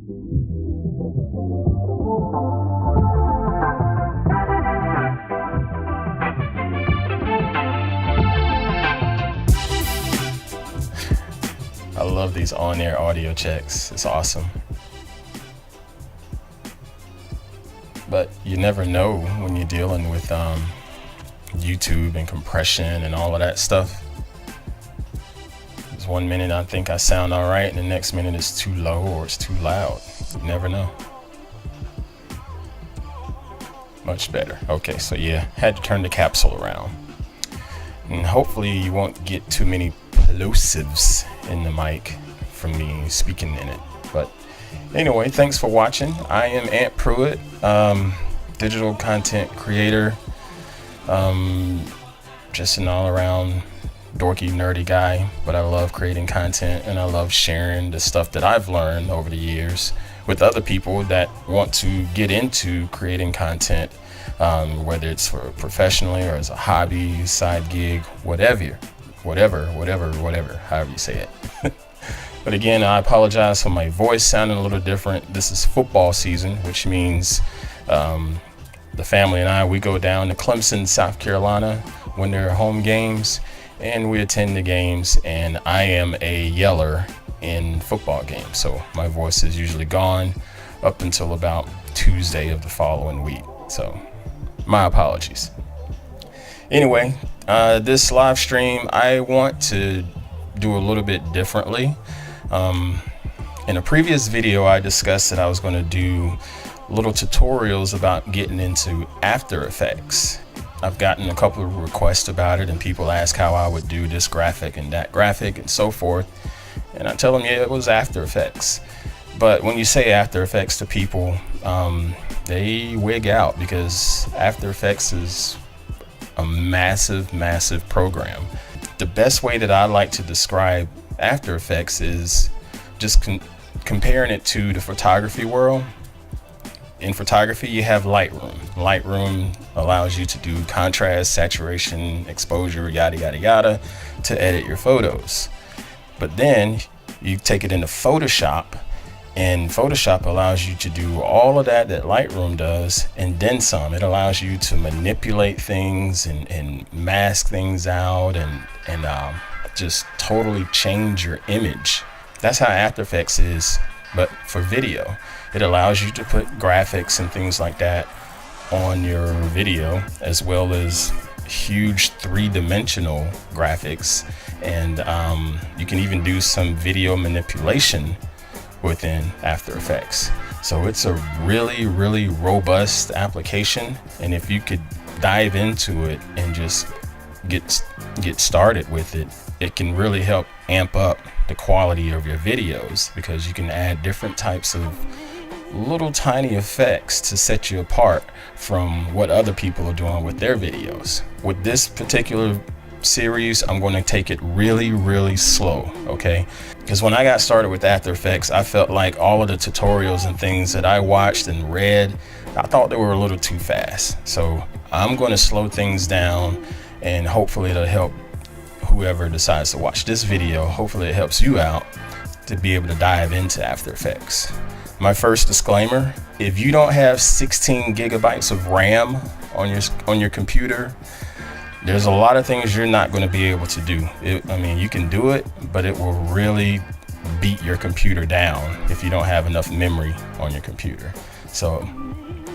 I love these on-air audio checks. It's awesome. But you never know when you're dealing with YouTube and compression and all of that stuff. There's 1 minute I think I sound all right, and the next minute it's too low or it's too loud. You never know. Much better. Okay, so yeah, had to turn the capsule around. And hopefully you won't get too many plosives in the mic from me speaking in it. But anyway, thanks for watching. I am Ant Pruitt, digital content creator, just an all-around dorky, nerdy guy, but I love creating content and I love sharing the stuff that I've learned over the years with other people that want to get into creating content, whether it's for professionally or as a hobby, side gig, whatever, however you say it. But again, I apologize for my voice sounding a little different. This is football season, which means the family and I, we go down to Clemson, South Carolina when there are home games, and we attend the games, and I am a yeller in football games. So my voice is usually gone up until about Tuesday of the following week. So my apologies. Anyway, this live stream, I want to do a little bit differently. In a previous video, I discussed that I was going to do little tutorials about getting into After Effects. I've gotten a couple of requests about it, and people ask how I would do this graphic and that graphic and so forth. And I tell them, yeah, it was After Effects. But when you say After Effects to people, they wig out, because After Effects is a massive program. The best way that I like to describe After Effects is just comparing it to the photography world. In photography, you have Lightroom. Lightroom allows you to do contrast, saturation, exposure, yada yada yada, to edit your photos. But then you take it into Photoshop, and Photoshop allows you to do all of that Lightroom does, and then some. It allows you to manipulate things and mask things out and just totally change your image. That's how After Effects is, but for video. It allows you to put graphics and things like that on your video, as well as huge 3-dimensional graphics. And you can even do some video manipulation within After Effects. So it's a really robust application. And if you could dive into it and just get started with it, it can really help amp up the quality of your videos, because you can add different types of little tiny effects to set you apart from what other people are doing with their videos. With this particular series, I'm going to take it really slow, okay? Because when I got started with After Effects, I felt like all of the tutorials and things that I watched and read, I thought they were a little too fast. So I'm going to slow things down, and hopefully it'll help whoever decides to watch this video. Hopefully it helps you out to be able to dive into After Effects. My first disclaimer: if you don't have 16 gigabytes of RAM on your computer, there's a lot of things you're not going to be able to do. I mean, you can do it, but it will really beat your computer down if you don't have enough memory on your computer. So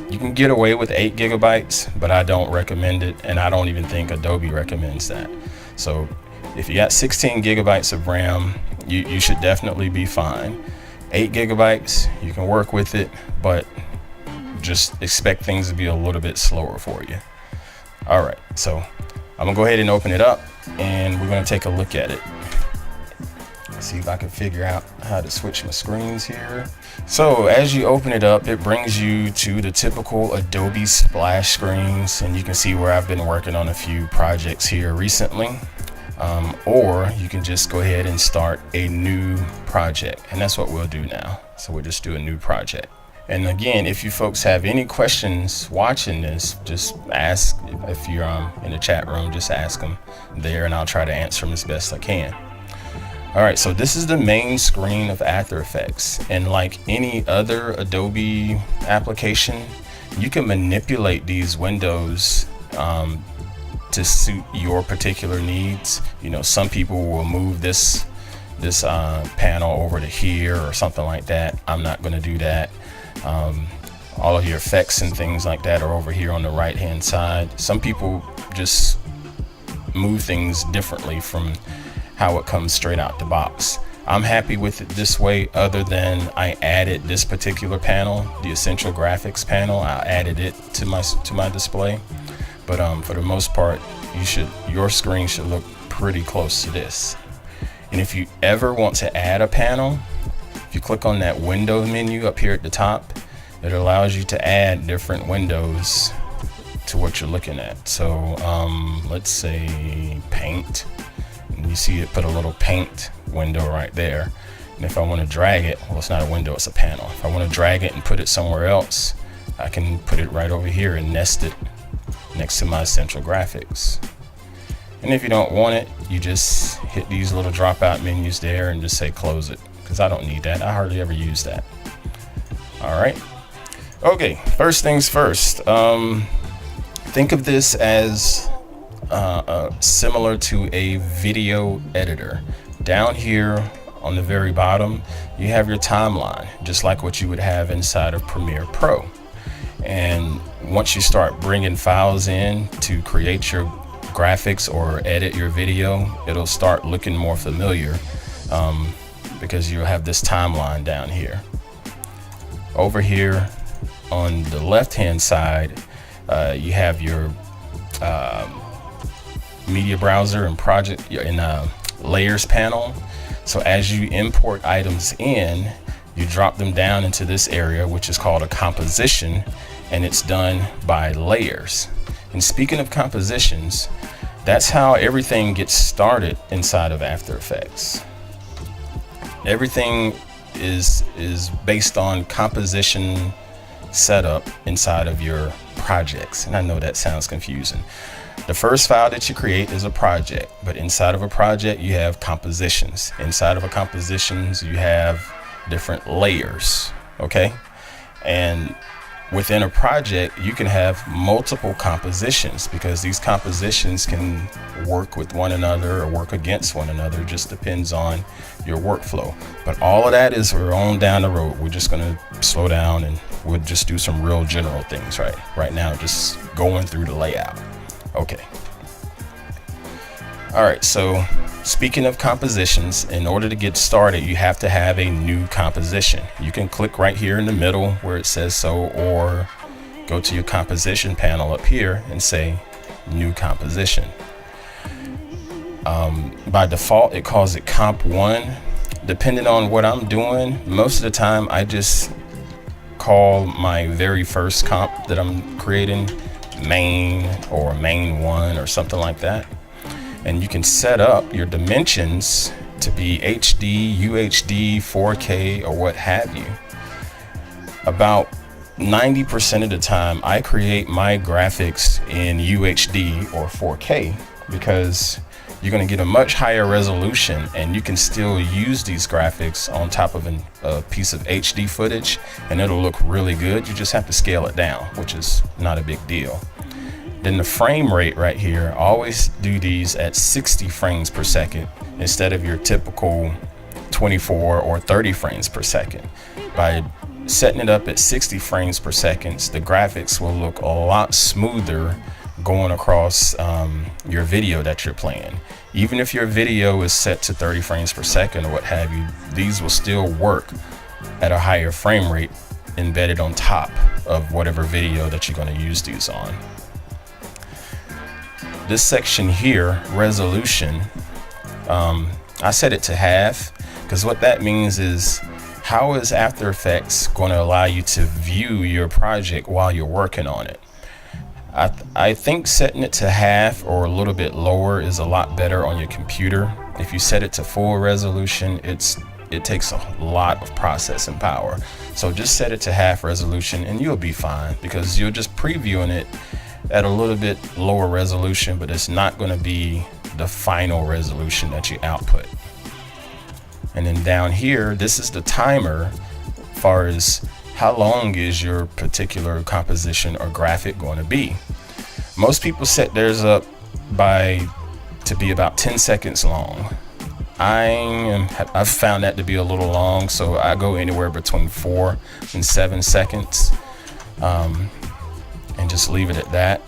you can get away with 8 gigabytes, but I don't recommend it, and I don't even think Adobe recommends that. So if you got 16 gigabytes of RAM, you should definitely be fine. 8 gigabytes, you can work with it, but just expect things to be a little bit slower for you. All right, so I'm gonna go ahead and open it up, and we're gonna take a look at it. Let's see if I can figure out how to switch my screens here. So as you open it up, it brings you to the typical Adobe splash screens, and you can see where I've been working on a few projects here recently. Or you can just go ahead and start a new project, and that's what we'll do now. So we'll just do a new project. And again, if you folks have any questions watching this, just ask. If you're in the chat room, just ask them there, and I'll try to answer them as best I can. All right, so this is the main screen of After Effects, and like any other Adobe application, you can manipulate these windows to suit your particular needs. You know, some people will move this panel over to here or something like that. I'm not going to do that. All of your effects and things like that are over here on the right hand side. Some people just move things differently from how it comes straight out the box. I'm happy with it this way, other than I added this particular panel, the Essential Graphics panel. I added it to my display, but for the most part, your screen should look pretty close to this. And if you ever want to add a panel, if you click on that window menu up here at the top, it allows you to add different windows to what you're looking at. So let's say paint, and you see it put a little paint window right there. And if I want to drag it, well, it's not a window, it's a panel. If I want to drag it and put it somewhere else, I can put it right over here and nest it next to my Essential Graphics. And if you don't want it, you just hit these little drop out menus there and just say close it, because I don't need that. I hardly ever use that. All right. Okay, first things first. Think of this as similar to a video editor. Down here on the very bottom, you have your timeline, just like what you would have inside of Premiere Pro. And once you start bringing files in to create your graphics or edit your video, it'll start looking more familiar because you'll have this timeline down here. Over here on the left hand side, you have your media browser and project and layers panel. So as you import items in, you drop them down into this area, which is called a composition, and it's done by layers. And speaking of compositions, that's how everything gets started inside of After Effects. Everything is based on composition setup inside of your projects. And I know that sounds confusing. The first file that you create is a project, but inside of a project you have compositions. Inside of a compositions you have different layers, okay? And within a project you can have multiple compositions, because these compositions can work with one another or work against one another. It just depends on your workflow. But all of that is we're on down the road. We're just going to slow down and we'll just do some real general things right now, just going through the layout. Okay. All right, so speaking of compositions, in order to get started, you have to have a new composition. You can click right here in the middle where it says so, or go to your composition panel up here and say new composition. By default, it calls it comp 1. Depending on what I'm doing, most of the time I just call my very first comp that I'm creating main or main 1 or something like that. And you can set up your dimensions to be HD, UHD, 4K, or what have you. About 90% of the time, I create my graphics in UHD or 4K because you're going to get a much higher resolution, and you can still use these graphics on top of a piece of HD footage, and it'll look really good. You just have to scale it down, which is not a big deal. Then the frame rate right here, always do these at 60 frames per second instead of your typical 24 or 30 frames per second. By setting it up at 60 frames per second, the graphics will look a lot smoother going across your video that you're playing. Even if your video is set to 30 frames per second or what have you, these will still work at a higher frame rate embedded on top of whatever video that you're going to use these on. This section here, resolution, I set it to half, because what that means is, how is After Effects going to allow you to view your project while you're working on it? I think setting it to half or a little bit lower is a lot better on your computer. If you set it to full resolution, it takes a lot of processing power. So just set it to half resolution and you'll be fine, because you're just previewing it at a little bit lower resolution, but it's not going to be the final resolution that you output. And then down here, this is the timer as far as how long is your particular composition or graphic going to be. Most people set theirs up to be about 10 seconds long. I've found that to be a little long, so I go anywhere between 4 and 7 seconds, and just leave it at that.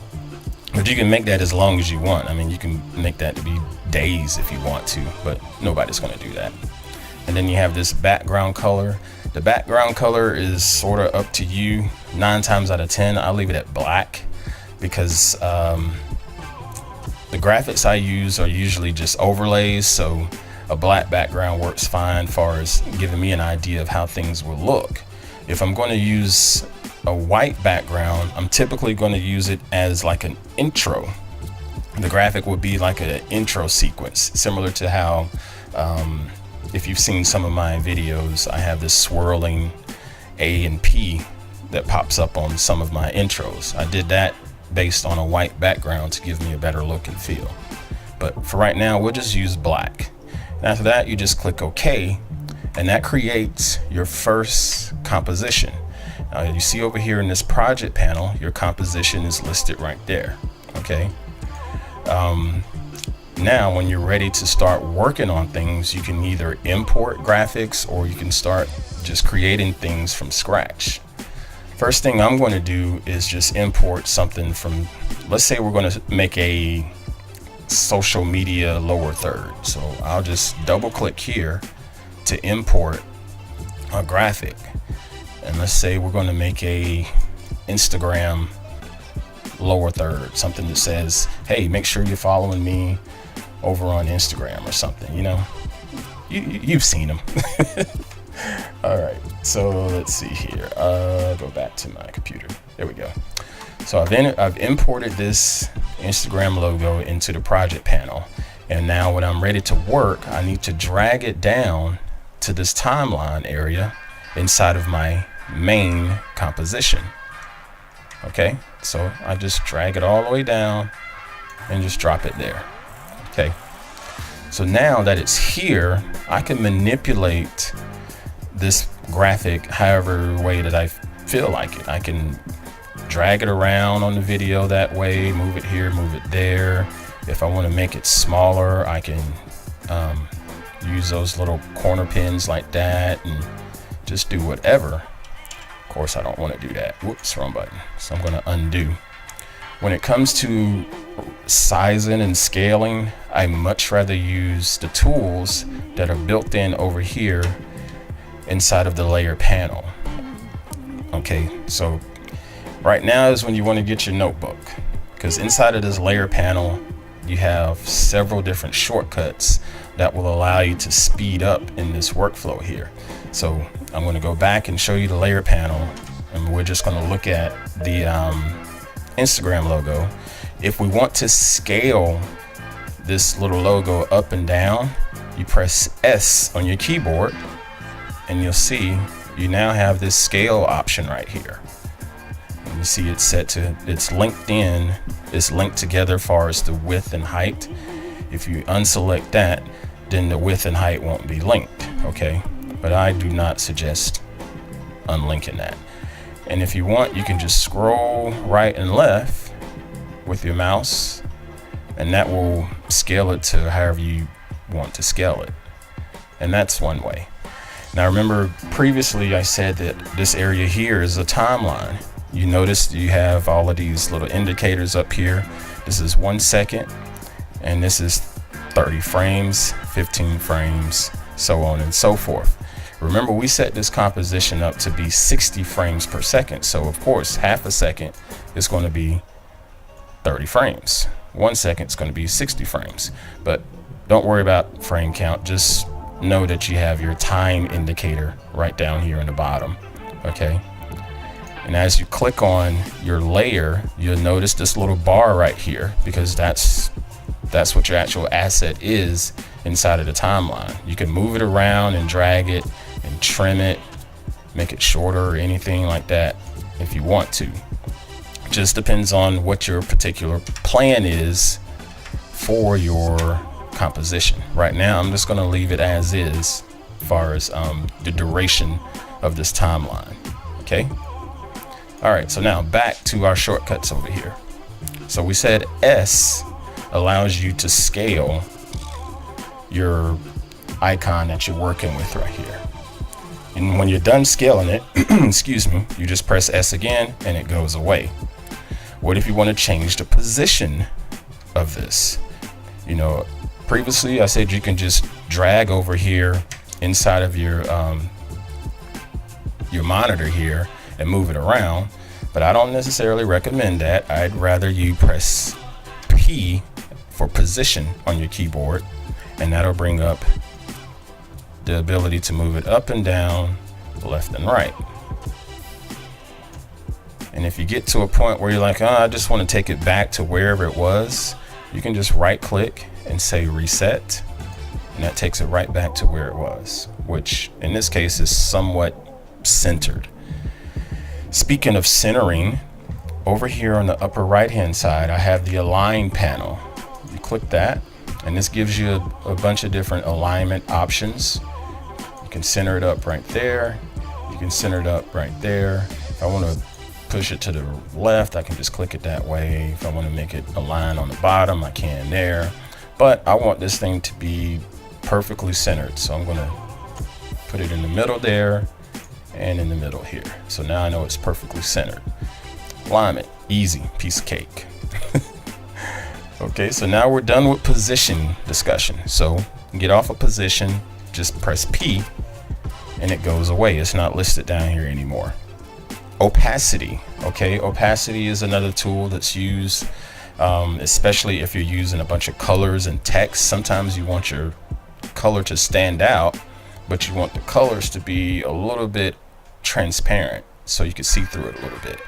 But you can make that as long as you want. I mean, you can make that to be days if you want to, but nobody's going to do that. And then you have this background color. The background color is sort of up to you. 9 times out of 10, I leave it at black, because the graphics I use are usually just overlays, so a black background works fine as far as giving me an idea of how things will look. If I'm going to use a white background, I'm typically going to use it as like an intro. The graphic would be like an intro sequence, similar to how if you've seen some of my videos, I have this swirling A and P that pops up on some of my intros. I did that based on a white background to give me a better look and feel. But for right now, we'll just use black. And after that, you just click OK, and that creates your first composition. Now you see over here in this project panel, your composition is listed right there. Okay. Now, when you're ready to start working on things, you can either import graphics or you can start just creating things from scratch. First thing I'm going to do is just import something from, let's say we're going to make a social media lower third. So I'll just double click here to import a graphic. And let's say we're going to make a Instagram lower third, something that says, hey, make sure you're following me over on Instagram or something, you know, you've seen them. All right, so let's see here. Go back to my computer. There we go. So I've imported this Instagram logo into the project panel. And now when I'm ready to work, I need to drag it down to this timeline area inside of my main composition. Okay, so I just drag it all the way down and just drop it there. Okay, so now that it's here, I can manipulate this graphic however way that I feel like it. I can drag it around on the video that way, move it here, move it there. If I want to make it smaller, I can use those little corner pins like that and just do whatever. Of course, I don't want to do that. Whoops, wrong button. So I'm going to undo. When it comes to sizing and scaling, I much rather use the tools that are built in over here inside of the layer panel. Okay, so right now is when you want to get your notebook, because inside of this layer panel, you have several different shortcuts that will allow you to speed up in this workflow here. So I'm going to go back and show you the layer panel, and we're just going to look at the Instagram logo. If we want to scale this little logo up and down, you press S on your keyboard and you'll see you now have this scale option right here. And you see it's set to, it's linked in, it's linked together as far as the width and height. If you unselect that, then the width and height won't be linked, okay? But I do not suggest unlinking that. And if you want, you can just scroll right and left with your mouse, and that will scale it to however you want to scale it. And that's one way. Now remember, previously I said that this area here is a timeline. You notice you have all of these little indicators up here. This is 1 second, and this is 30 frames, 15 frames, so on and so forth. Remember, we set this composition up to be 60 frames per second. So of course, half a second is going to be 30 frames. 1 second is going to be 60 frames. But don't worry about frame count. Just know that you have your time indicator right down here in the bottom. Okay. And as you click on your layer, you'll notice this little bar right here, because that's what your actual asset is inside of the timeline. You can move it around and drag it and trim it, make it shorter or anything like that if you want to. Just depends on what your particular plan is for your composition. Right now, I'm just going to leave it as is far as the duration of this timeline. Okay. All right. So now back to our shortcuts over here. So we said S allows you to scale your icon that you're working with right here. And when you're done scaling it, excuse me, you just press S again and it goes away. What if you want to change the position of this? You know, previously I said you can just drag over here inside of your monitor here and move it around, but I don't necessarily recommend that. I'd rather you press P for position on your keyboard, and that'll bring up the ability to move it up and down, left and right. And if you get to a point where you're like, oh, I just want to take it back to wherever it was, you can just right click and say reset, and that takes it right back to where it was, which in this case is somewhat centered. Speaking of centering, over here on the upper right hand side, I have the align panel. You click that, and this gives you a bunch of different alignment options. You can center it up right there. You can center it up right there. If I want to push it to the left, I can just click it that way. If I want to make it align on the bottom, I can there. But I want this thing to be perfectly centered, so I'm going to put it in the middle there and in the middle here. So now I know it's perfectly centered. Alignment, easy, piece of cake. Okay, so now we're done with position discussion. So get off of position, just press P and it goes away. It's not listed down here anymore. Opacity. Okay, opacity is another tool that's used, especially if you're using a bunch of colors and text. Sometimes you want your color to stand out, but you want the colors to be a little bit transparent so you can see through it a little bit.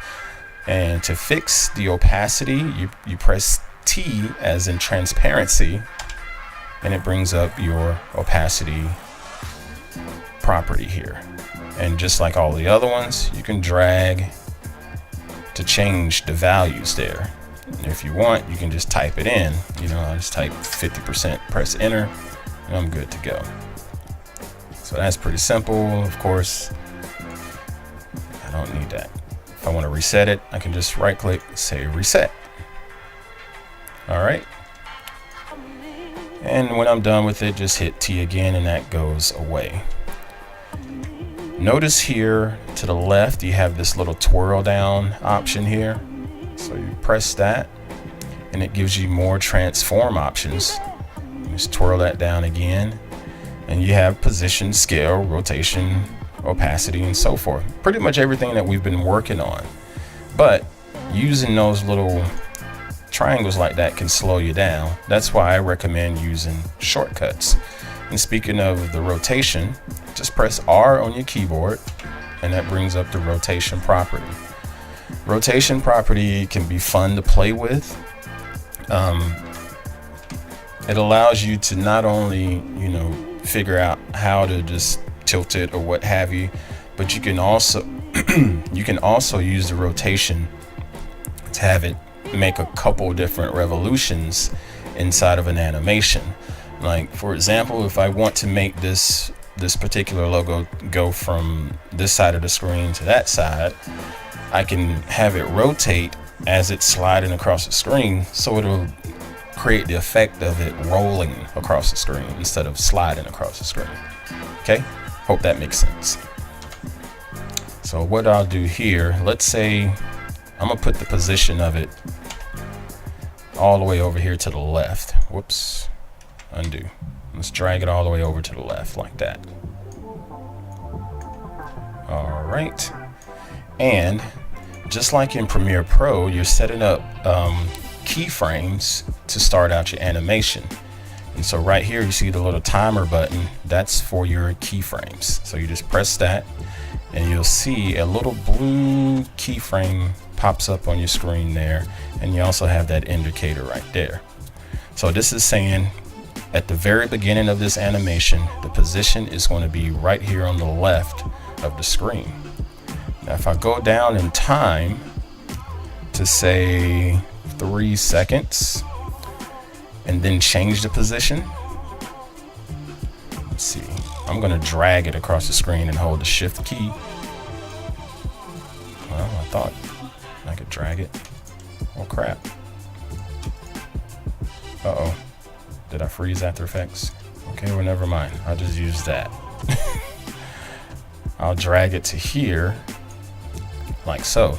And to fix the opacity, you press T as in transparency, and it brings up your opacity property here. And just like all the other ones, you can drag to change the values there. And if you want, you can just type it in. You know, I just type 50%, press enter, and I'm good to go. So that's pretty simple. Of course, I don't need that. If I want to reset it, I can just right click, say reset. All right. And when I'm done with it, just hit T again and that goes away. Notice here to the left, you have this little twirl down option here. So you press that and it gives you more transform options. Just twirl that down again. And you have position, scale, rotation, opacity, and so forth. Pretty much everything that we've been working on. But using those little triangles like that can slow you down. That's why I recommend using shortcuts. And speaking of the rotation, just press R on your keyboard and that brings up the rotation property. Rotation property can be fun to play with. It allows you to not only, you know, figure out how to just tilt it or what have you, but you can also use the rotation to have it make a couple different revolutions inside of an animation. Like for example, if I want to make this particular logo go from this side of the screen to that side, I can have it rotate as it's sliding across the screen, so it'll create the effect of it rolling across the screen instead of sliding across the screen. Okay, hope that makes sense. So what I'll do here, let's say I'm gonna put the position of it all the way over here to the left. Whoops, undo. Let's drag it all the way over to the left like that. All right, and just like in Premiere Pro, you're setting up keyframes to start out your animation. And so right here, you see the little timer button, that's for your keyframes. So you just press that and you'll see a little blue keyframe pops up on your screen there. And you also have that indicator right there. So this is saying at the very beginning of this animation, the position is going to be right here on the left of the screen. Now, if I go down in time to say 3 seconds and then change the position, let's see, I'm going to drag it across the screen and hold the shift key. Well, I thought I could drag it. Oh crap. Uh-oh. Did I freeze After Effects? Okay, well, never mind. I'll just use that. I'll drag it to here, like so.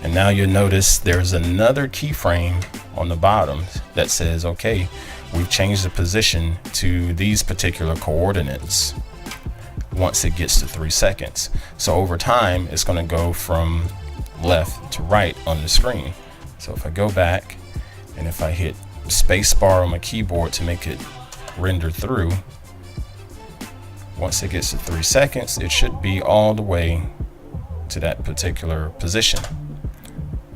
And now you'll notice there's another keyframe on the bottom that says, okay, we've changed the position to these particular coordinates once it gets to 3 seconds. So over time, it's going to go from left to right on the screen. So if I go back and if I hit space bar on my keyboard to make it render through, once it gets to 3 seconds, it should be all the way to that particular position.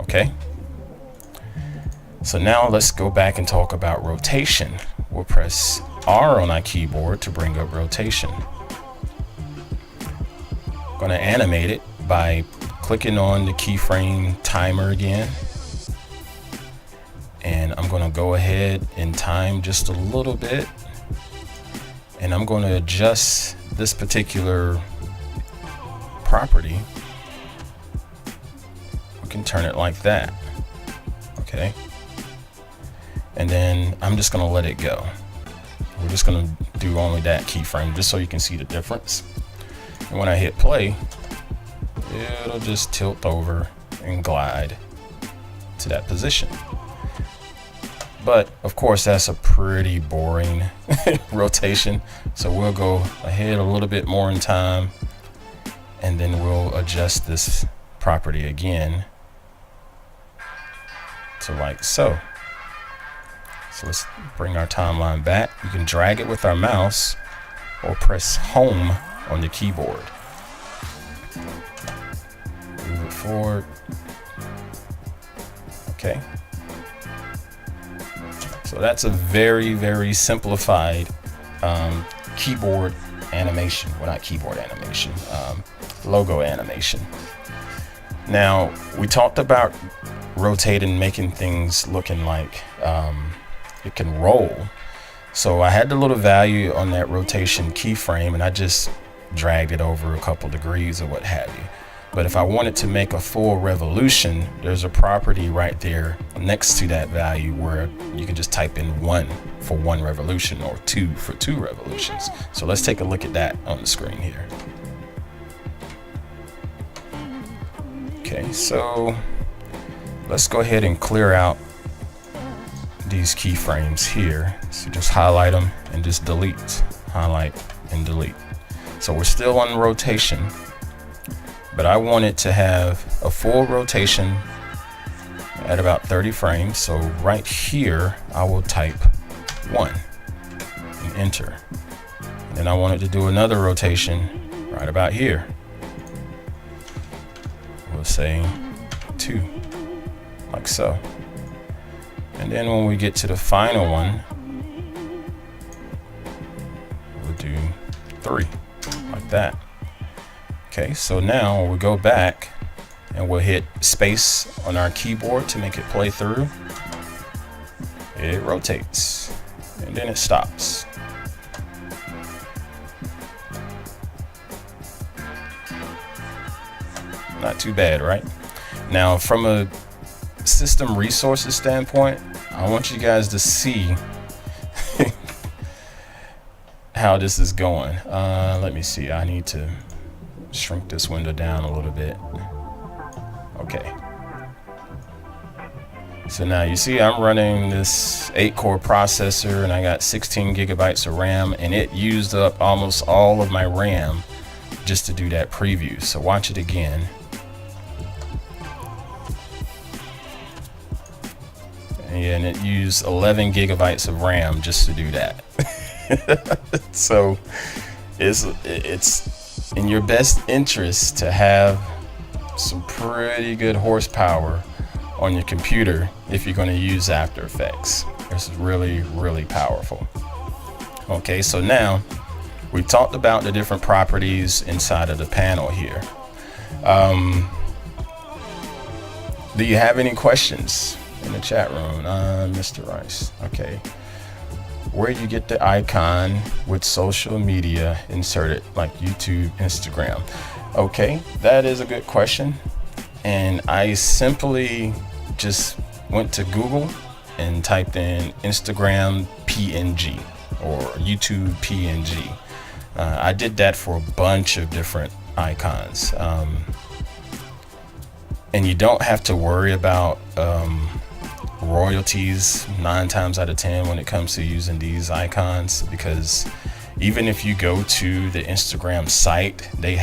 Okay. So now let's go back and talk about rotation. We'll press R on our keyboard to bring up rotation. I'm going to animate it by clicking on the keyframe timer again. And I'm going to go ahead and time just a little bit. And I'm going to adjust this particular property. We can turn it like that. Okay. And then I'm just going to let it go. We're just going to do only that keyframe just so you can see the difference. And when I hit play, it'll just tilt over and glide to that position. But of course, that's a pretty boring rotation. So we'll go ahead a little bit more in time, and then we'll adjust this property again to like so. So let's bring our timeline back. You can drag it with our mouse or press home on the keyboard. Move it forward. Okay. So that's a very, very simplified keyboard animation. Well, not keyboard animation, logo animation. Now, we talked about rotating, making things looking like it can roll. So I had the little value on that rotation keyframe, and I just dragged it over a couple degrees or what have you. But if I wanted to make a full revolution, there's a property right there next to that value where you can just type in 1 for 1 revolution or 2 for 2 revolutions. So let's take a look at that on the screen here. Okay, so let's go ahead and clear out these keyframes here. So just highlight them and just delete, highlight and delete. So we're still on rotation, but I want it to have a full rotation at about 30 frames. So right here, I will type 1 and enter. And then I want it to do another rotation right about here. We'll say 2, like so. And then when we get to the final one, we'll do 3, like that. Okay, so now we'll go back and we'll hit space on our keyboard to make it play through. It rotates and then it stops. Not too bad, right? Now, from a system resources standpoint, I want you guys to see how this is going. Let me see. I need to shrink this window down a little bit. Okay. So now you see I'm running this 8-core processor and I got 16 gigabytes of RAM, and it used up almost all of my RAM just to do that preview. So watch it again. And it used 11 gigabytes of RAM just to do that. So it's in your best interest to have some pretty good horsepower on your computer if you're going to use After Effects. This is really, really powerful. Okay, so now we've talked about the different properties inside of the panel here. Do you have any questions in the chat room? Mr. Rice. Okay. where you get the icon with social media inserted, like YouTube, Instagram. Okay, that is a good question. And I simply just went to Google and typed in Instagram PNG or YouTube PNG. I did that for a bunch of different icons. And you don't have to worry about royalties 9 times out of 10 when it comes to using these icons, because even if you go to the Instagram site, they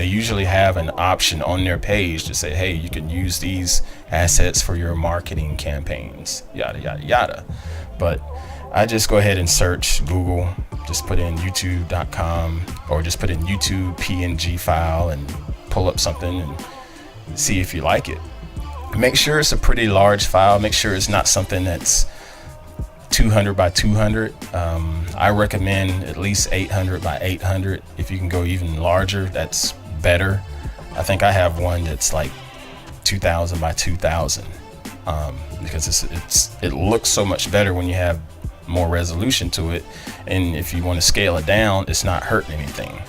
usually have an option on their page to say, hey, you can use these assets for your marketing campaigns, yada yada yada. But I just go ahead and search Google, just put in youtube.com or just put in YouTube PNG file and pull up something and see if you like it. Make sure it's a pretty large file. Make sure it's not something that's 200 by 200. I recommend at least 800 by 800. If you can go even larger, that's better. I think I have one that's like 2000 by 2000 because it looks so much better when you have more resolution to it. And if you want to scale it down, it's not hurting anything.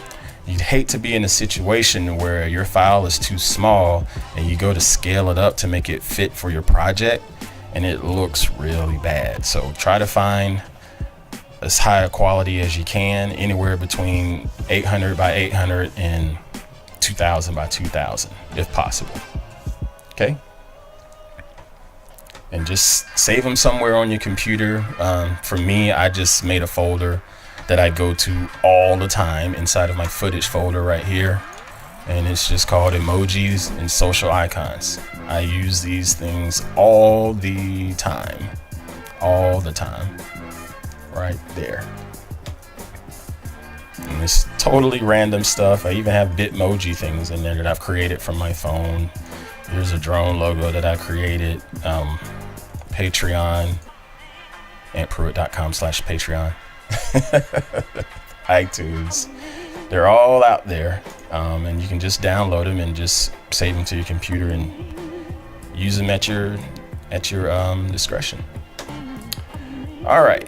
You'd hate to be in a situation where your file is too small and you go to scale it up to make it fit for your project and it looks really bad. So try to find as high a quality as you can, anywhere between 800 by 800 and 2000 by 2000 if possible. Okay? And just save them somewhere on your computer. For me, I just made a folder that I go to all the time inside of my footage folder right here. And it's just called emojis and social icons. I use these things all the time. Right there. And it's totally random stuff. I even have Bitmoji things in there that I've created from my phone. Here's a drone logo that I created. Patreon, antpruitt.com/Patreon. iTunes, they're all out there, and you can just download them and just save them to your computer and use them at your discretion. All right,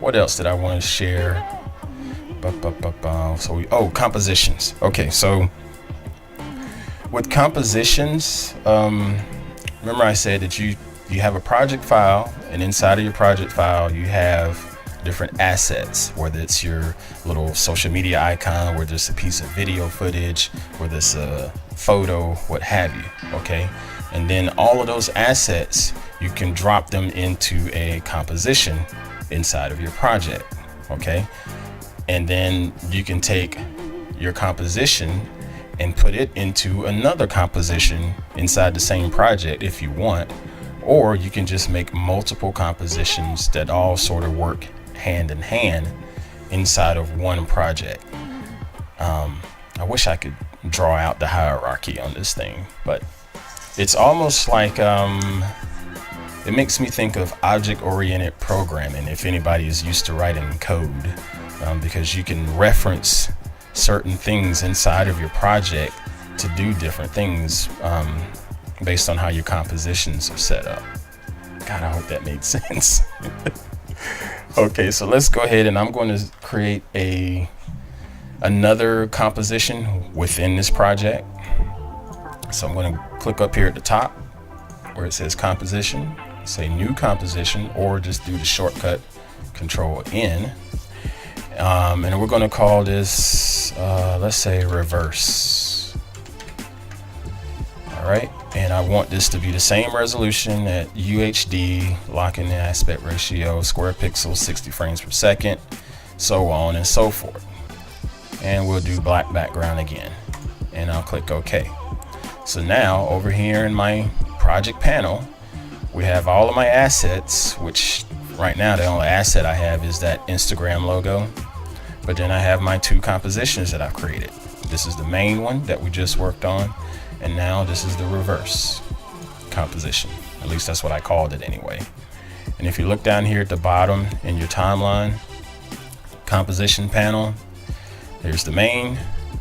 what else did I want to share? Compositions. Okay, so with compositions, remember I said that you have a project file, and inside of your project file you have different assets, whether it's your little social media icon, whether it's a piece of video footage, whether it's a photo, what have you. Okay, and then all of those assets, you can drop them into a composition inside of your project. Okay, and then you can take your composition and put it into another composition inside the same project if you want, or you can just make multiple compositions that all sort of work hand in hand inside of one project. I wish I could draw out the hierarchy on this thing, but it's almost like it makes me think of object-oriented programming, if anybody is used to writing code, because you can reference certain things inside of your project to do different things based on how your compositions are set up. God, I hope that made sense. Okay, so let's go ahead and I'm going to create another composition within this project. So I'm going to click up here at the top where it says composition, say new composition, or just do the shortcut Control N. And we're going to call this, let's say, reverse. All right. And I want this to be the same resolution at UHD, locking the aspect ratio, square pixels, 60 frames per second, so on and so forth. And we'll do black background again. And I'll click OK. So now over here in my project panel, we have all of my assets, which right now the only asset I have is that Instagram logo. But then I have my 2 compositions that I've created. This is the main one that we just worked on. And now this is the reverse composition. At least that's what I called it anyway. And if you look down here at the bottom in your timeline, composition panel, there's the main.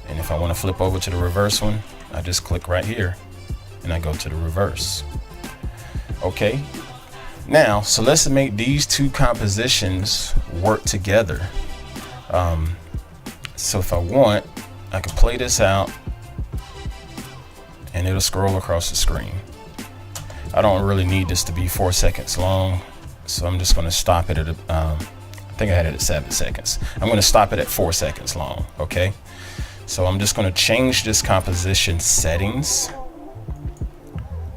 And if I want to flip over to the reverse one, I just click right here and I go to the reverse. Okay. Now, so let's make these two compositions work together. So if I want, I can play this out and it'll scroll across the screen. I don't really need this to be 4 seconds long, so I'm just going to stop it at I think I had it at 7 seconds. I'm going to stop it at 4 seconds long. Okay, so I'm just going to change this composition settings.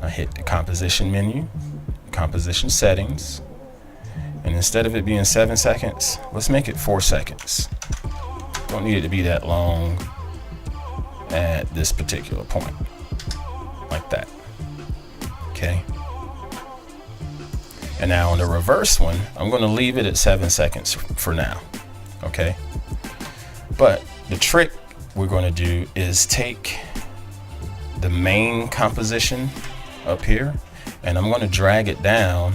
I hit the composition menu, composition settings, and instead of it being 7 seconds, let's make it 4 seconds. Don't need it to be that long at this particular point, like that. Okay. And now on the reverse one, I'm going to leave it at 7 seconds for now. Okay. But the trick we're going to do is take the main composition up here, and I'm going to drag it down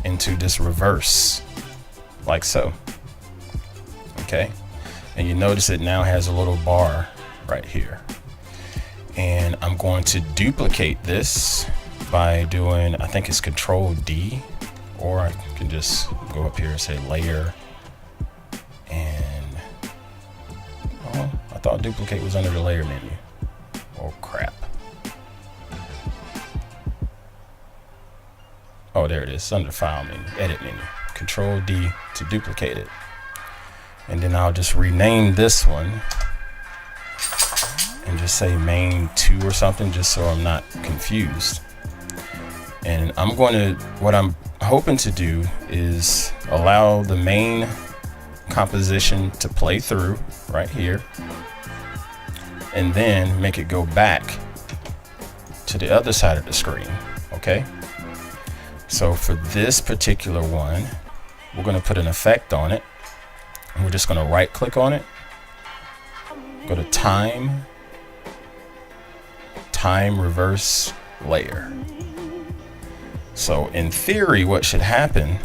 into this reverse, like so. Okay. And you notice it now has a little bar right here. And I'm going to duplicate this by doing, I think it's Control D, or I can just go up here and say layer. And oh, I thought duplicate was under the layer menu. Oh crap. Oh, there it is, under file menu, edit menu. Control D to duplicate it. And then I'll just rename this one and just say main 2 or something, just so I'm not confused. And I'm going to, what I'm hoping to do is allow the main composition to play through right here, and then make it go back to the other side of the screen. Okay. So for this particular one, we're going to put an effect on it. And we're just going to right click on it, go to time reverse layer. So in theory, what should happen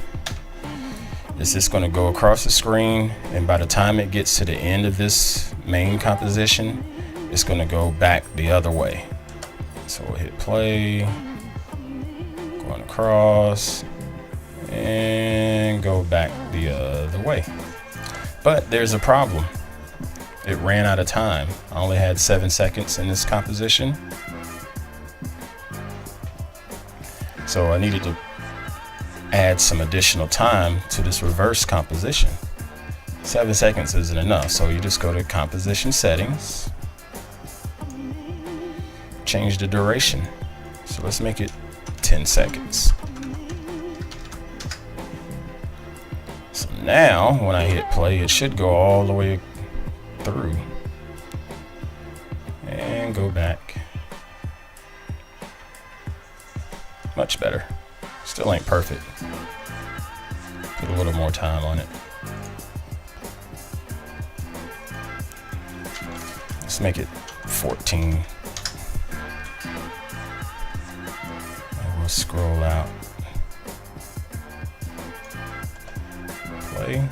is it's going to go across the screen, and by the time it gets to the end of this main composition, it's going to go back the other way. So we'll hit play, going across, and go back the other way. But there's a problem. It ran out of time. I only had 7 seconds in this composition. So I needed to add some additional time to this reverse composition. 7 seconds isn't enough, so you just go to composition settings, change the duration. So let's make it 10 seconds. So now when I hit play, it should go all the way through and go back. Much better. Still ain't perfect. Put a little more time on it. Let's make it 14. And we'll scroll out. Play.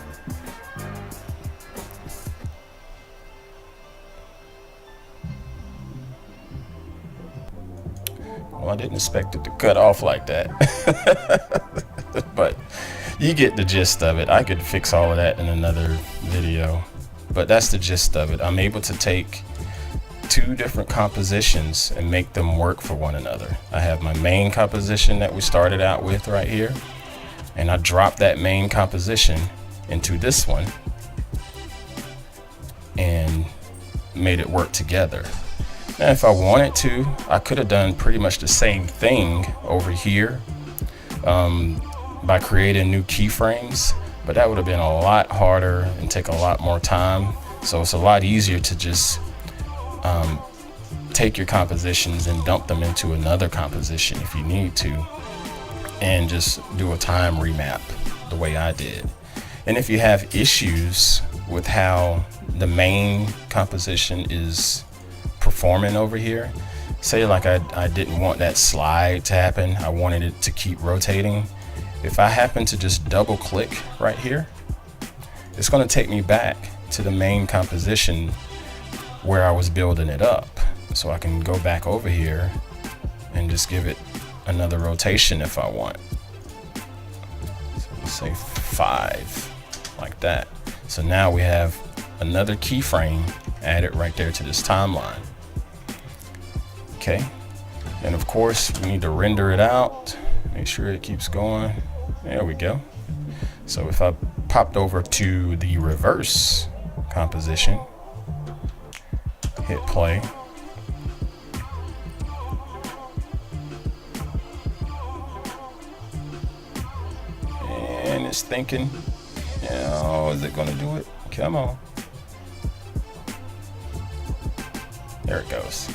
Well, I didn't expect it to cut off like that. But you get the gist of it. I could fix all of that in another video, but that's the gist of it. I'm able to take 2 different compositions and make them work for one another. I have my main composition that we started out with right here, and I dropped that main composition into this one and made it work together. Now, if I wanted to, I could have done pretty much the same thing over here by creating new keyframes, but that would have been a lot harder and take a lot more time. So it's a lot easier to just take your compositions and dump them into another composition if you need to, and just do a time remap the way I did. And if you have issues with how the main composition is performing over here, say like I didn't want that slide to happen, I wanted it to keep rotating. If I happen to just double click right here, it's going to take me back to the main composition where I was building it up. So I can go back over here and just give it another rotation if I want. say 5, like that. So now we have another keyframe added right there to this timeline. Okay, and of course we need to render it out, make sure it keeps going. There we go. So if I popped over to the reverse composition, hit play, and it's thinking, oh, is it gonna do it? Come on. There it goes.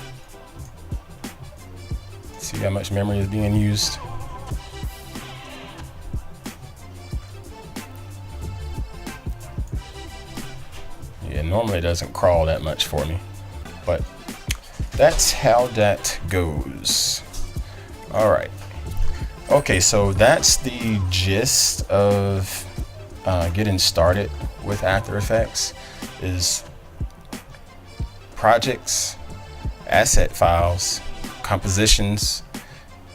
See how much memory is being used? Yeah, normally it doesn't crawl that much for me, but that's how that goes. All right. Okay, so that's the gist of getting started with After Effects. Is projects, asset files, compositions,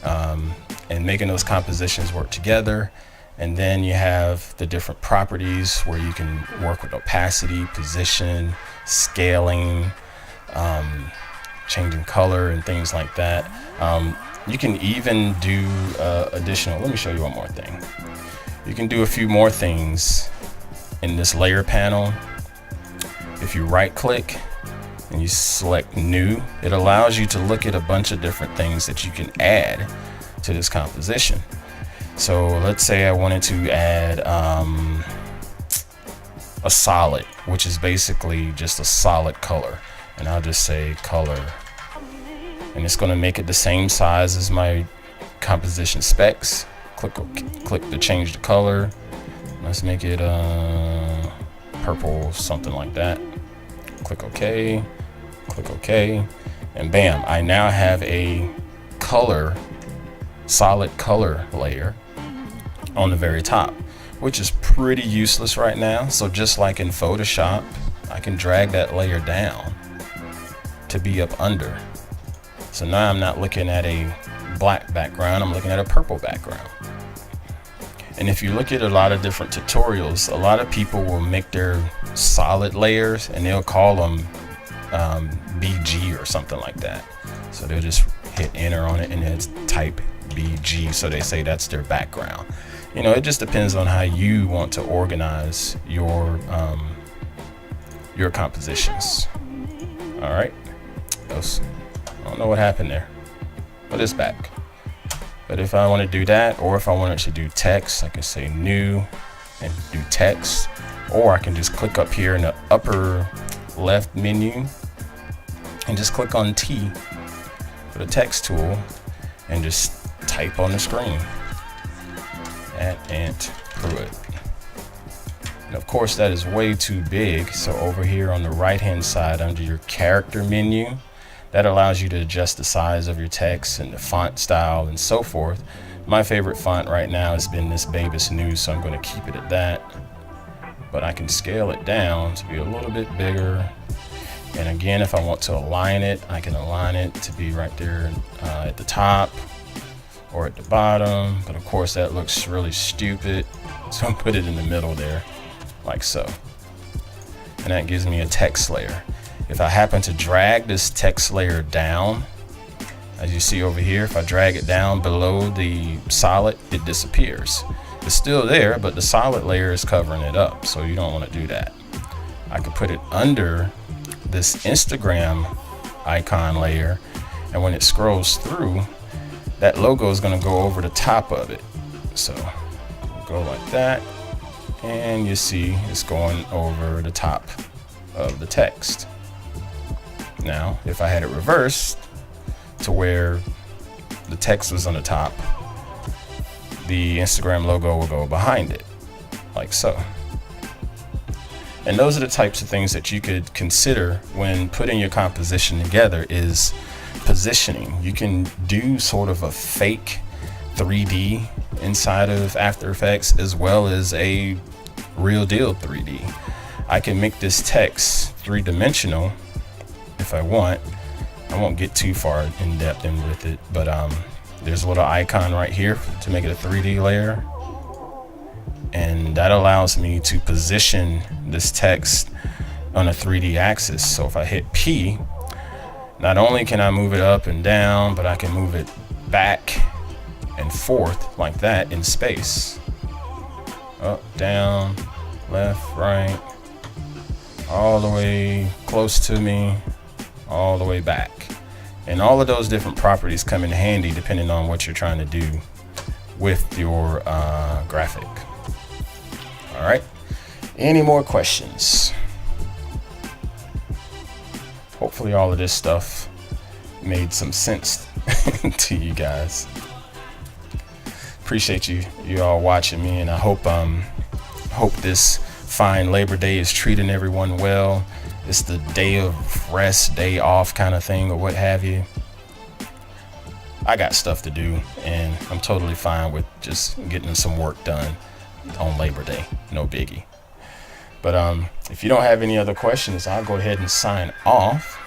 and making those compositions work together. And then you have the different properties where you can work with opacity, position, scaling, changing color and things like that. You can even do additional, let me show you one more thing. You can do a few more things in this layer panel. If you right click and you select new, it allows you to look at a bunch of different things that you can add to this composition. So let's say I wanted to add a solid, which is basically just a solid color, and I'll just say color, and it's going to make it the same size as my composition specs. Click to change the color. Let's make it purple, something like that. Click OK, click OK, and bam, I now have a color, solid color layer on the very top, which is pretty useless right now. So just like in Photoshop, I can drag that layer down to be up under. So now I'm not looking at a black background, I'm looking at a purple background. And if you look at a lot of different tutorials, a lot of people will make their solid layers and they'll call them BG or something like that. So they'll just hit enter on it and then type BG, so they say that's their background. You know, it just depends on how you want to organize your compositions. All right, I don't know what happened there, but it's back. But if I want to do that, or if I wanted to do text, I can say new and do text, or I can just click up here in the upper left menu and just click on T for the text tool and just type on the screen at Ant Pruitt. And of course that is way too big, so over here on the right hand side under your character menu, that allows you to adjust the size of your text and the font style and so forth. My favorite font right now has been this Babus News, so I'm going to keep it at that. But I can scale it down to be a little bit bigger. And again, if I want to align it, I can align it to be right there at the top or at the bottom. But of course that looks really stupid, so I'll put it in the middle there, like so. And that gives me a text layer. If I happen to drag this text layer down, as you see over here, if I drag it down below the solid, it disappears. It's still there, but the solid layer is covering it up, so you don't want to do that. I could put it under this Instagram icon layer, and when it scrolls through, that logo is going to go over the top of it. So we'll go like that, and you see it's going over the top of the text. Now, if I had it reversed to where the text was on the top, the Instagram logo will go behind it, like so. And those are the types of things that you could consider when putting your composition together, is positioning. You can do sort of a fake 3D inside of After Effects as well as a real deal 3D. I can make this text three-dimensional if I want. I won't get too far in depth in with it, but there's a little icon right here to make it a 3D layer. and that allows me to position this text on a 3D axis. So if I hit P, not only can I move it up and down, but I can move it back and forth like that in space. Up, down, left, right, all the way close to me, all the way back. And all of those different properties come in handy depending on what you're trying to do with your graphic. All right, any more questions? Hopefully all of this stuff made some sense to you guys. Appreciate you all watching me, and I hope this fine Labor Day is treating everyone well. It's the day of rest, day off kind of thing, or what have you. I got stuff to do, and I'm totally fine with just getting some work done on Labor Day. No biggie. But if you don't have any other questions, I'll go ahead and sign off.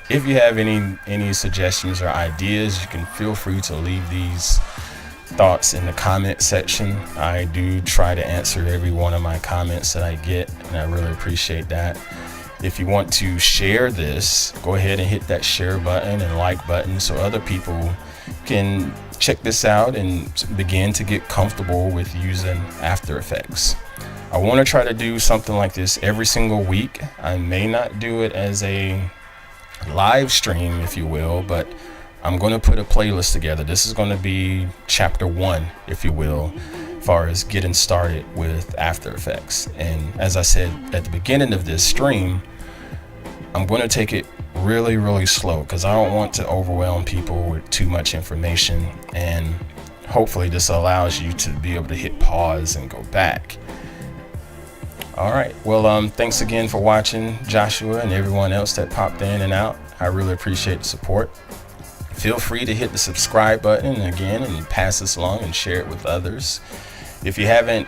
If you have any suggestions or ideas, you can feel free to leave these thoughts in the comment section. I do try to answer every one of my comments that I get, and I really appreciate that. If you want to share this, go ahead and hit that share button and like button so other people can check this out and begin to get comfortable with using After Effects. I want to try to do something like this every single week. I may not do it as a live stream, if you will, but I'm going to put a playlist together. This is going to be chapter 1, if you will, as far as getting started with After Effects. And as I said at the beginning of this stream, I'm going to take it really, really slow because I don't want to overwhelm people with too much information. And hopefully this allows you to be able to hit pause and go back. All right. Well, thanks again for watching, Joshua, and everyone else that popped in and out. I really appreciate the support. Feel free to hit the subscribe button again and pass this along and share it with others. If you haven't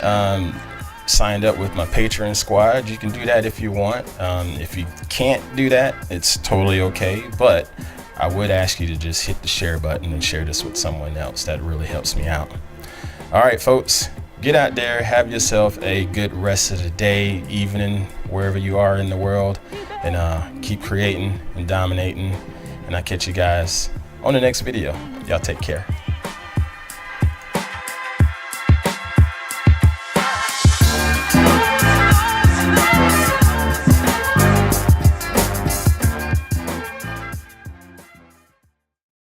signed up with my Patreon squad, you can do that if you want. If you can't do that, it's totally okay. But I would ask you to just hit the share button and share this with someone else. That really helps me out. All right, folks. Get out there, have yourself a good rest of the day, evening, wherever you are in the world, and keep creating and dominating. And I'll catch you guys on the next video. Y'all take care.